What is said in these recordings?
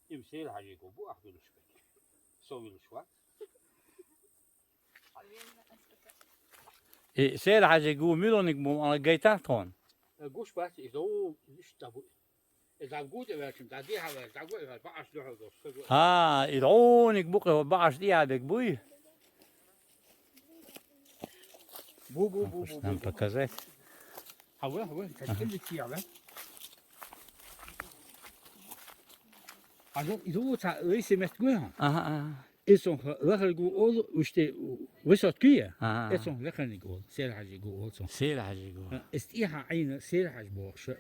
Im Seelhajigo bu ahviluşbek. Soviluşva. سير حاجة جو ميلونك بوم أنا جاي تحت هون. Guş bas izo işte bu. إذا قود إذا كنت عديها إذا قود إذا بعش له هذا. ها يدعونك بقى بعش دي عادك بوي. Bu. Нам показать. Hava. Kaçtın ki ya ben. Also izo ta öyle mesguha. Ага. Eson lekker go ol işte wisat kiya. Ага. Eson lekker niet go. Seelhajigo olson. سير حاجة جو. استيها عين سيلحج بوش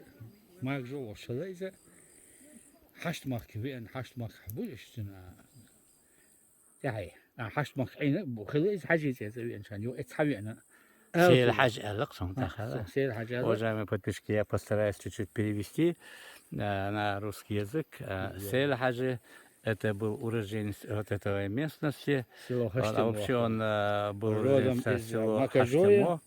ما جو شليزة حشت ماك كبير حشت ماك حبولش سنة يعني حشت ماك عين بخليز حاجة زي إنسان يو اتحبي أنا سير حاجة لقصهم تاخذ. سيل حاجة Уважаемые подписчики, я постараюсь чуть-чуть перевести на русский язык. Сейл Хаджи – это был уроженец вот этой местности. А вообще он был Родом со из села Макажоя. Хаштимох,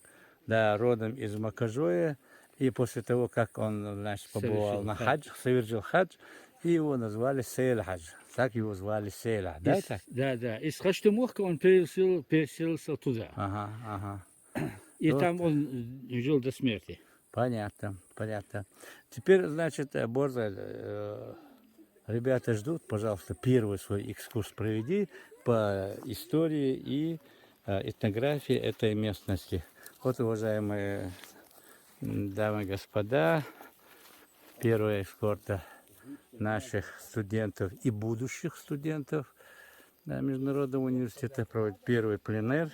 да, родом из Макажоя. И после того, как он, значит, побывал Совершил на хадж. хадж, совершил хадж, и его назвали Сейл Хадж. Так его звали Сейла, да? Так? Да. Из Хаштымовка он переселился туда. Ага. И Вот. там он жил до смерти. Понятно. Теперь, значит, Борза, ребята ждут, пожалуйста, первый свой экскурс проведи по истории и этнографии этой местности. Вот, уважаемые дамы и господа, первая эскорта наших студентов и будущих студентов Международного университета проводит первый пленэр.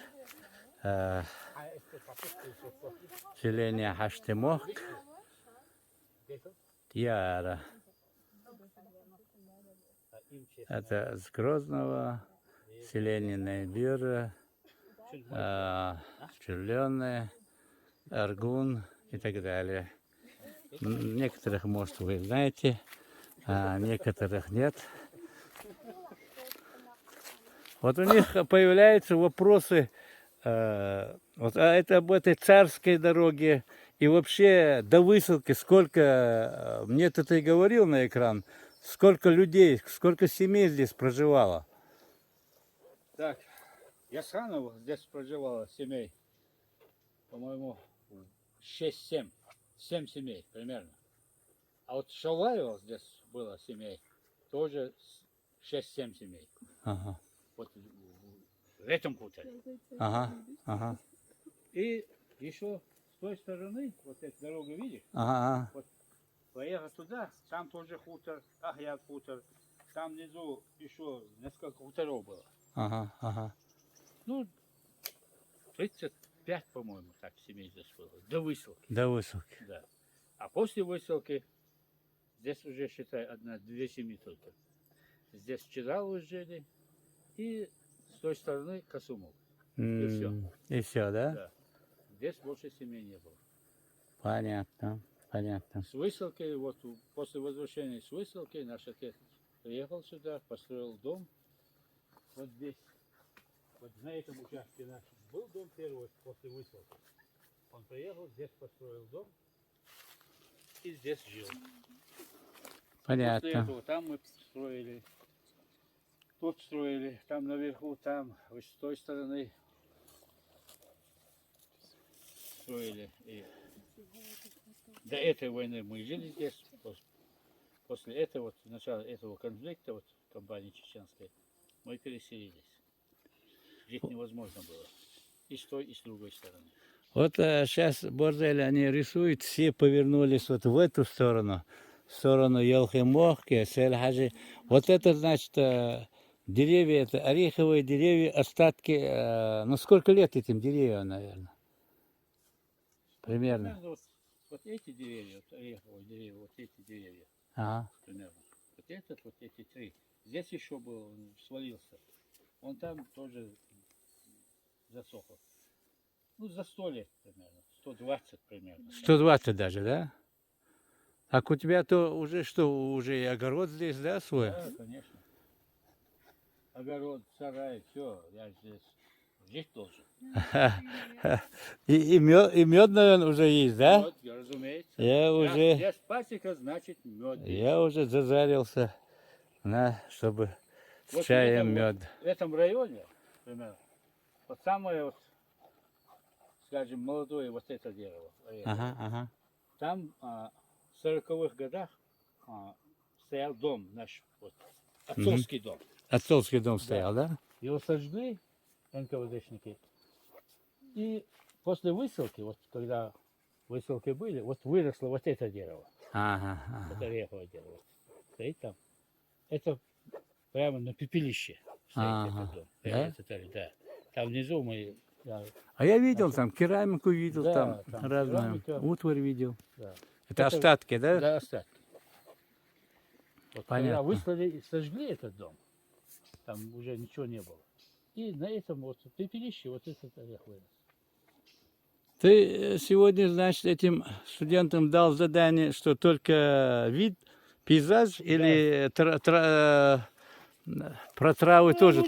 Селение Хаштимох, Тиара. Это с Грозного, селение Найбира, Черленное, Аргун и так далее. Некоторых, может, вы знаете, а некоторых нет. Вот у них появляются вопросы вот об этой царской дороге и вообще до высылки, сколько, мне ты и говорил на экран, сколько людей, сколько семей здесь проживало. Так, Ясанов здесь проживало семей, по-моему, 6-7 семей примерно. А вот Шалаева здесь было семей, тоже 6-7 семей. Ага. Вот в этом хуторе. Ага. И еще с той стороны, вот эта дорога, видишь? Ага. Вот поехать туда, там тоже хутор, Ахьят хутор. Там внизу еще несколько хуторов было. Ага. Ну, 35, по-моему, так семей здесь было. До высылки. До высылки. Да. А после высылки здесь уже, считай, 1-2 семьи только. Здесь Чиралы жили и с той стороны Касумов. И все. И все, да? Да. Здесь больше семей не было. Понятно. С высылки, вот после возвращения с высылки наш отец приехал сюда, построил дом. Вот здесь. Вот на этом участке наш был дом первый после высылки. Он приехал, здесь построил дом и здесь жил. После этого там мы строили. Тут строили, там наверху, там, вот с той стороны строили. И до этой войны мы жили здесь. После этого, вот, начала этого конфликта, вот, компании чеченской, мы переселились. Жить невозможно было. И с той, и с другой стороны. Вот сейчас, Борзель, они рисуют, все повернулись вот в эту сторону, в сторону Елхи-Мохки, Сель-Хаджи. Вот это, значит, деревья, это ореховые деревья, остатки, ну сколько лет этим деревьям, наверное? Примерно. Примерно вот эти деревья, вот ореховые деревья, вот эти деревья, Ага. примерно. Вот этот, вот эти три. Здесь еще был, он свалился. Он там тоже засохл. Ну, за 100 лет примерно, 120 примерно. 120 даже, да? А у тебя то уже что, уже и огород здесь, да, свой? Да, конечно. Огород, сарай, все, я здесь жить должен. И мед, наверное, уже есть, да? Мед, разумеется. Я уже... Здесь пасека, значит мед. Я уже зазарился чтобы с Вот чаем это вот мед. в этом районе, примерно, вот самое, вот, скажем, молодое вот это дерево, Ага, ага. там в 40-х годах стоял дом наш, вот, отцовский дом. Отцовский дом стоял, да? Его сожгли НКВДшники. И после высылки, вот когда высылки были, вот выросло вот это дерево. Ага, ага. Это ореховое дерево. Стоит там. Это прямо на пепелище стоит Ага. этот дом. Да? Да. Там внизу мы... Да, А я видел Значит, там, керамику видел, да, там там разную, керамика. утварь видел. Да. Это остатки, да? Да, остатки. Вот когда Понятно. выслали и сожгли этот дом, там уже ничего не было. И на этом вот пепелище вот этот орех вырос. Ты сегодня, значит, этим студентам дал задание, что только вид, пейзаж или про травы тоже Ну,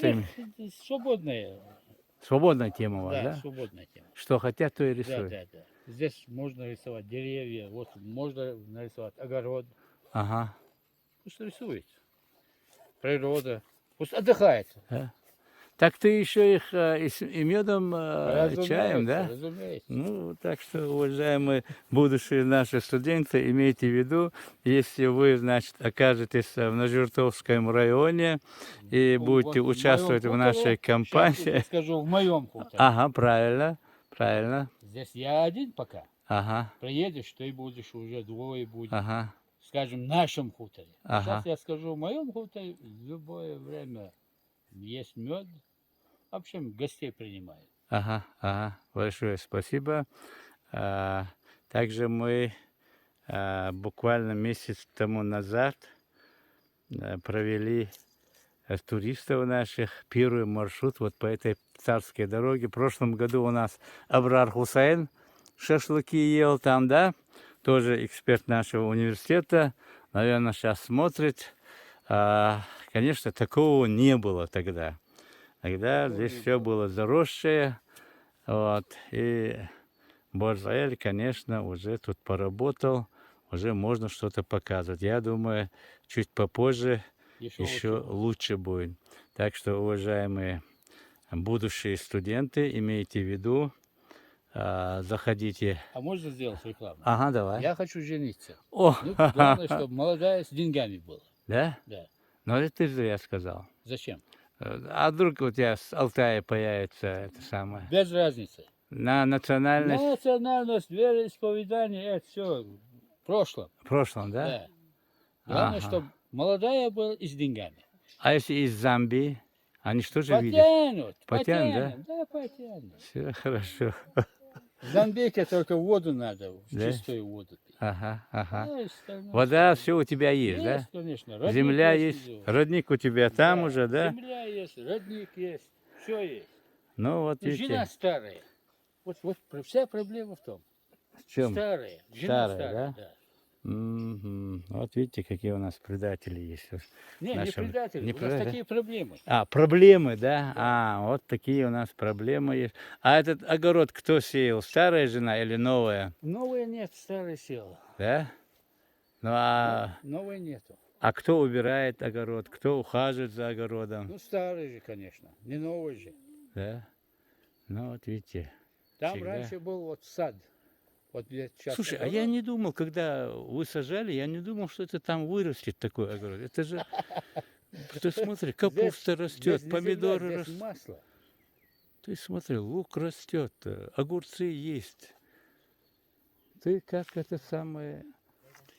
ты свободная, свободная тема у вас, да, да? свободная тема. Что хотят, то и Да, рисуют. да, да. Здесь можно рисовать деревья, вот можно нарисовать огород. Ага. Пусть рисует. Природа. Пусть отдыхает. Да. Так ты еще их и медом, чаем, да? Разумеется. Ну, так что, уважаемые будущие наши студенты, имейте в виду, если вы, значит, окажетесь в Ножертовском районе и будете Вот участвовать в нашей Сейчас кампании. я скажу, в моем хуторе. Ага, правильно, правильно. Здесь я один пока. Ага, Приедешь, ты будешь уже двое будет. ага, Скажем, в нашем хуторе. Ага. Сейчас я скажу, в моем хуторе в любое время есть мед. В общем, гостей принимают. ага, ага. Большое спасибо. Также мы буквально месяц тому назад провели туристов наших первый маршрут вот по этой царской дороге. В прошлом году у нас Абрар Хусейн шашлыки ел там, да? Тоже эксперт нашего университета. Наверное, сейчас смотрит. Конечно, такого не было тогда. Тогда здесь все было заросшее. Вот. И Борзаэль, конечно, уже тут поработал. Уже можно что-то показывать. Я думаю, чуть попозже еще лучше будет. Так что, уважаемые будущие студенты, имейте в виду, заходите. А можно сделать рекламу? Ага, давай. Я хочу жениться. О, Ну, главное, чтобы молодая с деньгами была. да? Да. Ну, это ты зря сказал. Зачем? А вдруг у тебя с Алтая появится это самое? Без разницы. На национальность Национальность, вероисповедание, это все в прошлом. в прошлом, да? Да. Главное, Ага. чтобы молодая была и с деньгами. А если из Замбии? Они что же видят? Потянут, Потянут, да? потянут. Да, потянут. Все хорошо. В Замбике только воду надо, Да? чистую воду пить. Ага, ага. А остальное Вода, всё все у тебя есть, да? конечно. Родник Земля есть, внизу. родник у тебя там Да, уже, да? Земля есть, родник есть, все есть. Ну вот Ну, видите, жена старая. Вот вся проблема в том. в чем? Старая. Жена Старая, старая, да? да. Вот видите, какие у нас предатели есть. Не Нашем- предатели, не у нас предатели. такие проблемы. Проблемы, да? Вот такие у нас проблемы есть. А этот огород кто сеял? Старая жена или новая? Новые нет, старые села. Да? Ну а Новые нету. кто убирает огород? Кто ухаживает за огородом? Ну, старые же, конечно, не новые же. Да? Ну вот видите. Там Всегда. раньше был вот сад. Вот где сейчас Слушай, а огород. я не думал, когда вы сажали, я не думал, что это там вырастет такой огород. Это же, ты смотри, капуста растет, здесь не помидоры земля, здесь растут. масло. Ты смотри, лук растет, огурцы есть. Ты как это самое,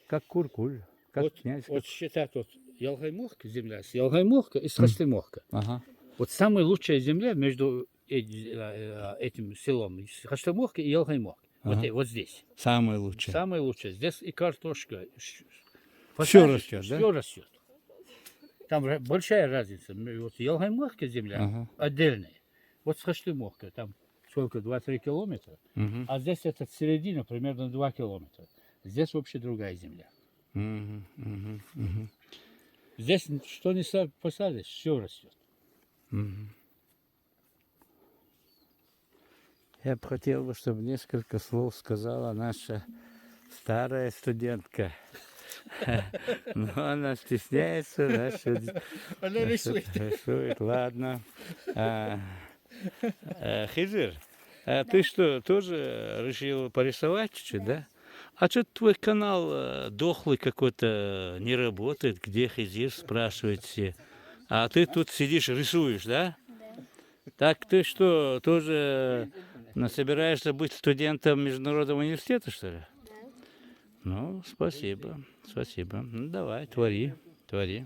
как куркуль, как Вот, князь. вот считать, вот Ялгаймохка, земля с Ялгаймохка и с Хаштымохка. Ага. Вот самая лучшая земля между этим селом, Хаштымохка и Ялгаймохка. Ага. Вот здесь. Самое лучшее. Самая лучшая. Здесь и картошка. Всё растет, да? Все растет. Там большая разница. Вот Ялгаймохка земля Ага. отдельная. Вот с Хаштымохкой там сколько, 2-3 километра. Мгм. А здесь это середина, примерно 2 километра. Здесь вообще другая земля. Мгм. Мгм. Мгм. Здесь что не посадишь, все растет. Мгм. Я бы хотел, чтобы несколько слов сказала наша старая студентка. Но она стесняется, да, что Она рисует. рисует, ладно. Хизир, а ты что, тоже решил порисовать чуть-чуть, да? А что твой канал дохлый какой-то, не работает? Где Хизир, спрашивают все. А ты тут сидишь, рисуешь, да? Так ты что, тоже собираешься быть студентом Международного университета, что ли? Ну, спасибо, спасибо. Ну, давай, твори, твори.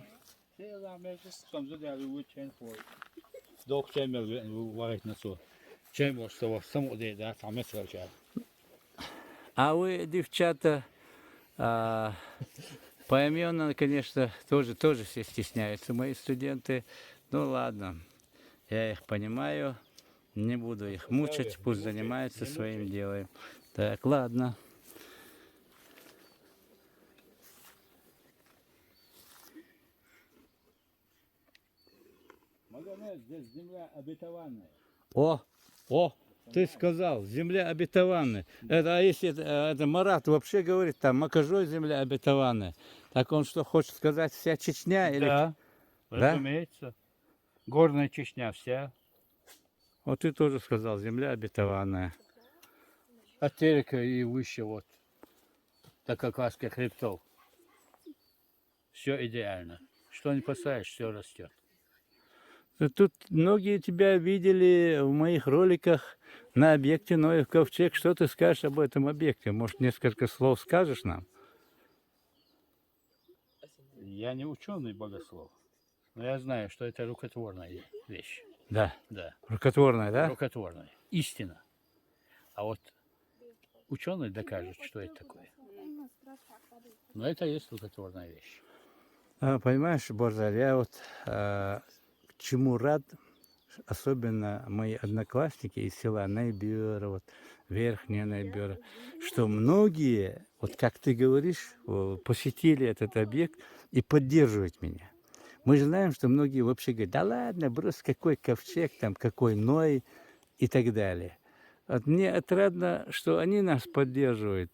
Dok Cemil варить на цю. Cemil, що вас саму де, да, там место. А вы, девчата, поименно, конечно, тоже все стесняются, мои студенты. Ну ладно, я их понимаю, не буду их мучить, пусть занимаются своим делом. Так, ладно. Магомед, здесь земля обетованная. О, ты сказал, земля обетованная. Это, а если это Марат вообще говорит, там Макажой земля обетованная. Так он что, хочет сказать, вся Чечня? Или... Да, Да? разумеется. Горная Чечня вся. Вот ты тоже сказал, земля обетованная. От Терека и выше вот. До Кавказских хребтов. Все идеально. Что не посадишь, все растет. Тут многие тебя видели в моих роликах на объекте Ноев ковчег. Что ты скажешь об этом объекте? Может, несколько слов скажешь нам? Я не ученый богослов, но я знаю, что это рукотворная вещь. Да. Да, Рукотворная, да? рукотворная. Истина. А вот ученый докажет, что это такое. Но это и есть рукотворная вещь. Понимаешь, Борзаль, я вот к чему рад, особенно мои одноклассники из села Найбюра, вот Верхняя Найбюра, что многие, вот как ты говоришь, посетили этот объект и поддерживают меня. Мы же знаем, что многие вообще говорят, да ладно, брось, какой ковчег, там, какой Ной и так далее. Вот мне отрадно, что они нас поддерживают.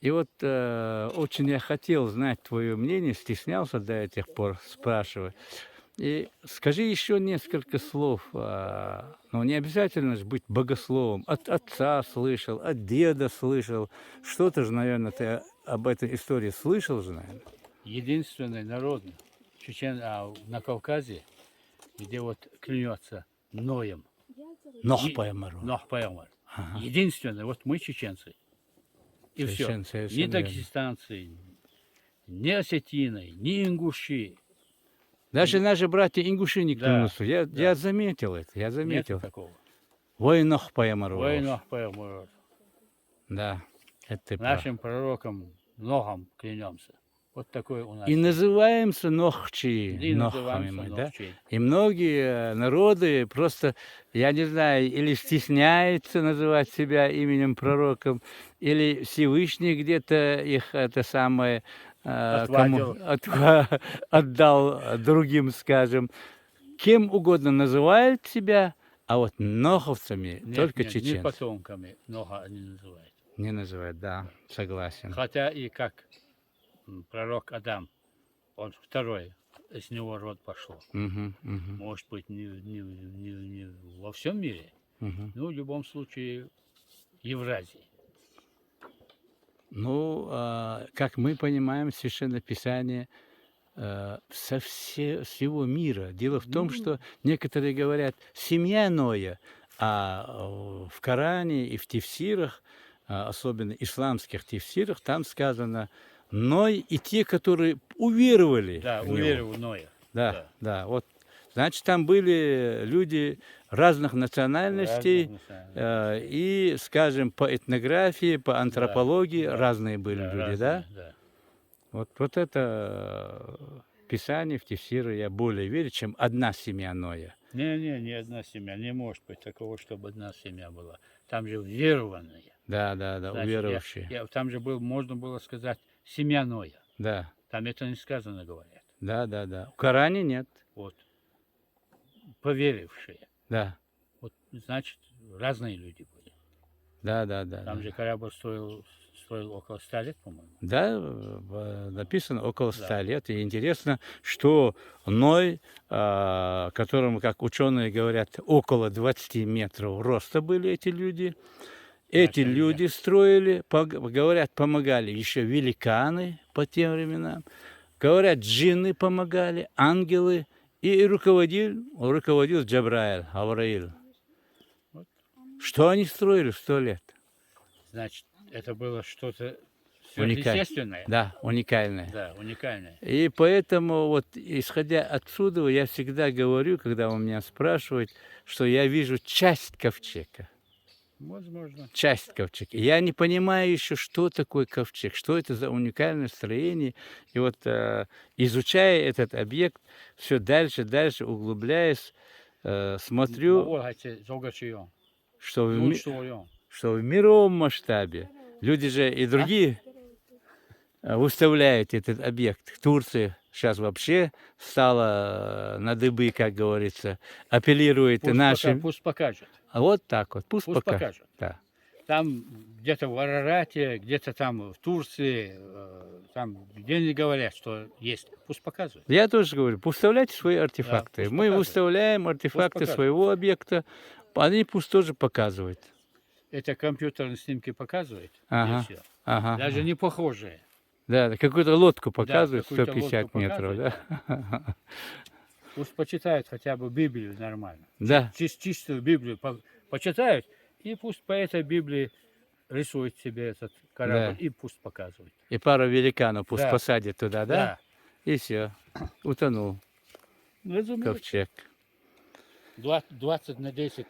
И вот очень я хотел знать твое мнение, стеснялся до этих пор спрашивать. И скажи еще несколько слов. Ну, не обязательно же быть богословом. От отца слышал, от деда слышал. Что-то же, наверное, ты об этой истории слышал же, наверное. Единственный народ на Кавказе, где вот клянется Ноем. Нохпаймару. Нохпаймар. Ага. Единственный, вот мы чеченцы. И все. Совершенно, Ни совершенно верно. дагестанцы, ни осетины, ни ингуши. Даже наши братья ингуши не Да, клянутся. Я да. заметил это, я заметил. Нет такого. Ой, Нохпаймару. Ой, Нохпаймар. Да, это ты прав. Нашим пророкам Ногом клянемся. Вот такой у нас. И называемся Нохчи, И Нохами называемся мы, да? Нохчи. И многие народы просто, я не знаю, или стесняются называть себя именем пророком, или Всевышний где-то их это самое Отвадил. отдал другим, скажем. Кем угодно называют себя, а вот ноховцами Нет, только нет, чеченцы. не потомками Нога они называют. Не называют, да, согласен. Хотя и как пророк Адам, он второй, из него род пошло. Мгм, мгм, Может быть, не во всем мире, мгм. но в любом случае Евразии. Ну, как мы понимаем, Священное Писание всего мира. Дело в том, что некоторые говорят «семья Ноя», а в Коране и в Тефсирах, особенно исламских Тефсирах, там сказано «Ной» и те, которые уверовали Да, в него. уверовал Ноя. Да, да, вот. Значит, там были люди разных национальностей, Разных национальностей. и, скажем, по этнографии, по антропологии да, разные были люди, да? Да. Вот это Писание в Тефсире я более верю, чем одна семья Ноя. Не одна семья. Не может быть такого, чтобы одна семья была. Там же верованные. Да, Значит, уверовавшие. там же можно было сказать семья Ноя. Да, Там это не сказано, говорят. да. В Коране нет. Вот. Поверившие. Да, Вот, значит, разные люди были. да. Там же корабль построил около 100 лет, по-моему. Да, написано около 100 Да. лет. И интересно, что Ной, которому, как ученые говорят, около 20 метров роста были эти люди, эти Начали, люди строили, говорят, помогали еще великаны по тем временам, говорят, джинны помогали, ангелы, и руководил Джабраиль, Авраил. Вот. Что они строили в 100 лет? Значит, это было что-то Уникально. сверхъестественное. Да, уникальное. Да, уникальное. И поэтому, вот, исходя отсюда, я всегда говорю, когда у меня спрашивают, что я вижу часть ковчега. Возможно. Часть ковчега. Я не понимаю еще, что такое ковчег, что это за уникальное строение. И вот, изучая этот объект, все дальше, углубляясь, смотрю, что в мировом масштабе люди же и другие выставляют этот объект. В Турции сейчас вообще стала на дыбы, как говорится, апеллирует нашим. Пусть покажет. А вот так вот, пусть Пусть покажет. Да. Там где-то в Арарате, где-то там в Турции, там где не говорят, что есть. Пусть показывают. Я тоже говорю, выставляйте свои артефакты. пусть Мы показывают. выставляем артефакты показывают. своего объекта, они пусть тоже показывают. Это компьютерные снимки показывают. Ага, И всё. ага. Даже не похожие. Да, какую-то лодку показывают, какую-то 150 лодку метров, да? Пусть почитают хотя бы Библию нормально. Да. Чистую Библию почитают, и пусть по этой Библии рисует себе этот корабль, Да. и пусть показывает. И пару великанов пусть Да. посадят туда, да? И все, утонул Разумеется. ковчег. 20 на 10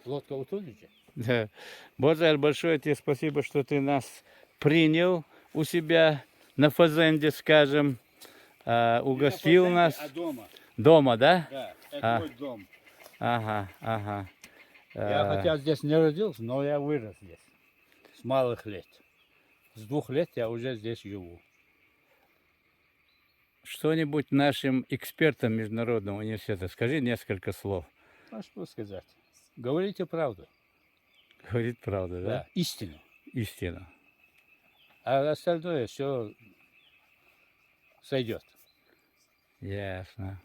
лодка утонет же. Да. Борзаль, большое тебе спасибо, что ты нас принял у себя на фазенде, скажем, угостил Не на нас. фазенде, а дома. Дома, да? Да, это А. мой дом. Ага. Я хотя здесь не родился, но я вырос здесь. С малых лет. С 2 лет я уже здесь живу. Что-нибудь нашим экспертам Международного университета скажи несколько слов. А что сказать? Говорите правду. Говорит правду, да? Истину. Истину. А остальное все сойдет. Ясно.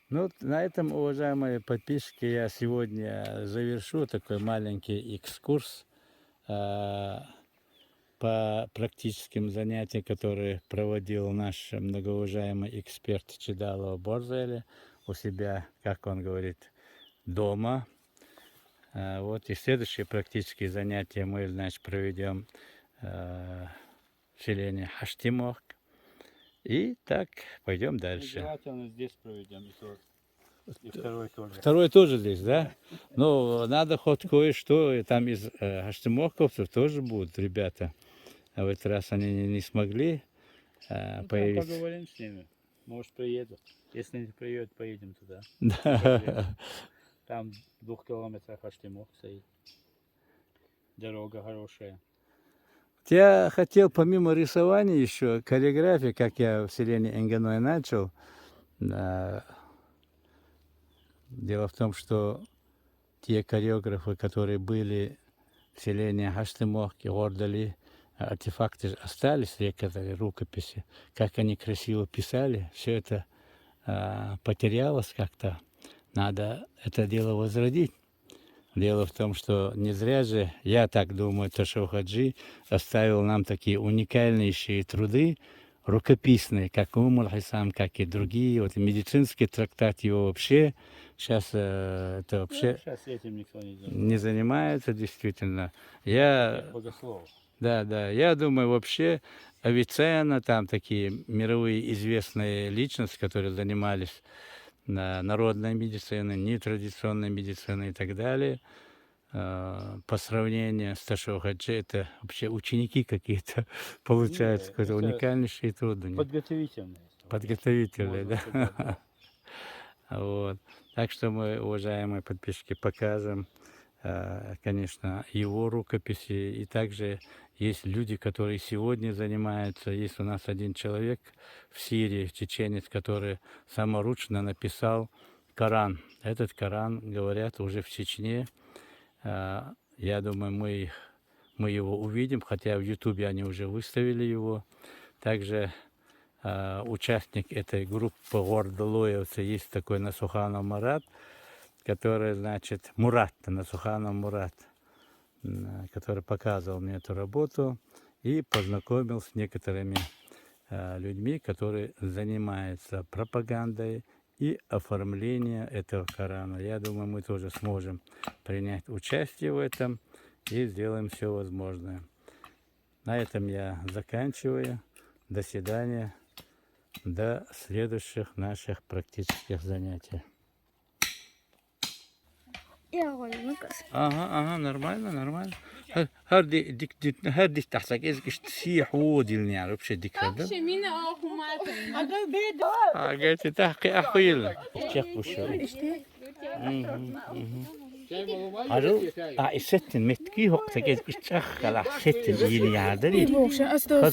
Ну, на этом, уважаемые подписчики, я сегодня завершу такой маленький экскурс по практическим занятиям, которые проводил наш многоуважаемый эксперт Чидалова Борзели у себя, как он говорит, дома. Вот и следующие практические занятия мы, значит, проведем в селении Хаштимох. И так, пойдем дальше. Желательно здесь проведем. И второй тоже. Второй тоже здесь, да? Ну, надо хоть кое-что, и там из хаштимоховцев тоже будут ребята. А в этот раз они не смогли появиться. Поговорим с ними. Может, приедут. Если не приедут, поедем туда. Да. Там в 2 километрах Хаштимох стоит. Дорога хорошая. Я хотел помимо рисования еще каллиграфии, как я в селении Энгеной начал. Дело в том, что те хореографы, которые были в селении Хаштимохки, Ордали, артефакты остались, некоторые рукописи, как они красиво писали, все это потерялось как-то. Надо это дело возродить. Дело в том, что не зря же, я так думаю, Ташов Хаджи оставил нам такие уникальнейшие труды, рукописные, как Умар Хисам, как и другие. Вот медицинский трактат его вообще, сейчас это вообще Сейчас этим никто не занимается. не занимается, действительно. Я, Богослов. да, я думаю, вообще Авиценна, там такие мировые известные личности, которые занимались народной медициной, нетрадиционной медициной и так далее, по сравнению с Ташов Хаджи, это вообще ученики какие-то получаются, какие-то это уникальнейшие труды. Подготовительные. Подготовительные, Можно сказать, да. Вот. Так что мы, уважаемые подписчики, покажем, конечно, его рукописи. И также есть люди, которые сегодня занимаются. Есть у нас один человек в Сирии, чеченец, который саморучно написал Коран. Этот Коран, говорят, уже в Чечне. Я думаю, мы его увидим, хотя в Ютубе они уже выставили его. Также участник этой группы Гордолоевцы есть такой Насуханов Марат, который, значит, Насуханов Мурат, который показывал мне эту работу и познакомил с некоторыми людьми, которые занимаются пропагандой и оформлением этого Корана. Я думаю, мы тоже сможем принять участие в этом и сделаем все возможное. На этом я заканчиваю. До свидания. До следующих наших практических занятий. Ага, нормально. هردي تحسك إيش تسيح ودي اللي نعرف شو ديك هذا. قلت تحكي أخويل. شيخ وشو. هذا ستن متكي هو تجد إشتغل ستن يلي عادري.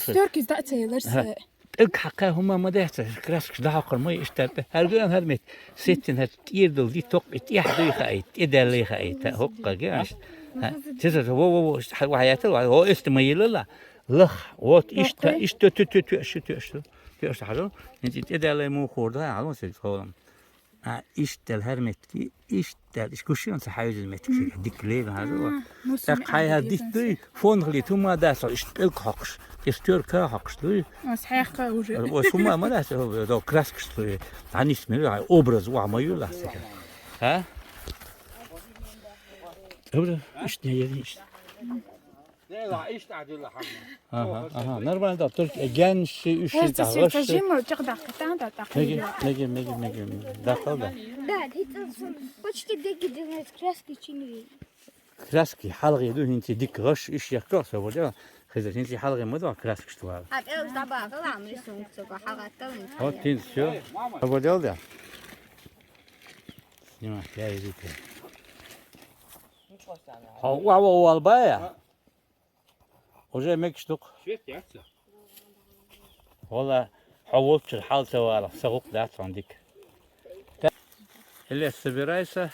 تركيز ده تيلرس. الحقيقة هما ما ده كراسك ده عقل ما يشتغل هرجان هرمت ستن هتيردل دي توق يحدي خايت يدلي خايت هو قاعد تزر هو وحياته هو استميل لا لخ وات إشت تشت حاجة أنت تدلي مو خورده على مسجد فلان إشتل هرمت إشتل إيش كوشيان سحايز المتك ديك ليل هذا تقايا ديك دي فونغلي ثم داسل إشتل حقش إستيركا حقش دي صحيح وجه وثم ما داس ده كراسكش دي عني اسمه أبرز وعمايل لا ها öyle işte yeri işte. Aha, normalde Türk genç üşü dağışı. Megi. Dakal da. Да, это почти дегиденные краски чинили. Kraski halgı du hinti dik gaş iş yakar sabırca. Kızı hinti halgı mı da kraski şu var. А это забавно, вам рисунок только халатом. O tin şu. Sabırca da. Снимай, я иду. Wow, albaya. Уже yemek içtik. Valla havuzçu hal sevar. Soğuk dert sandık. Hele собирайся.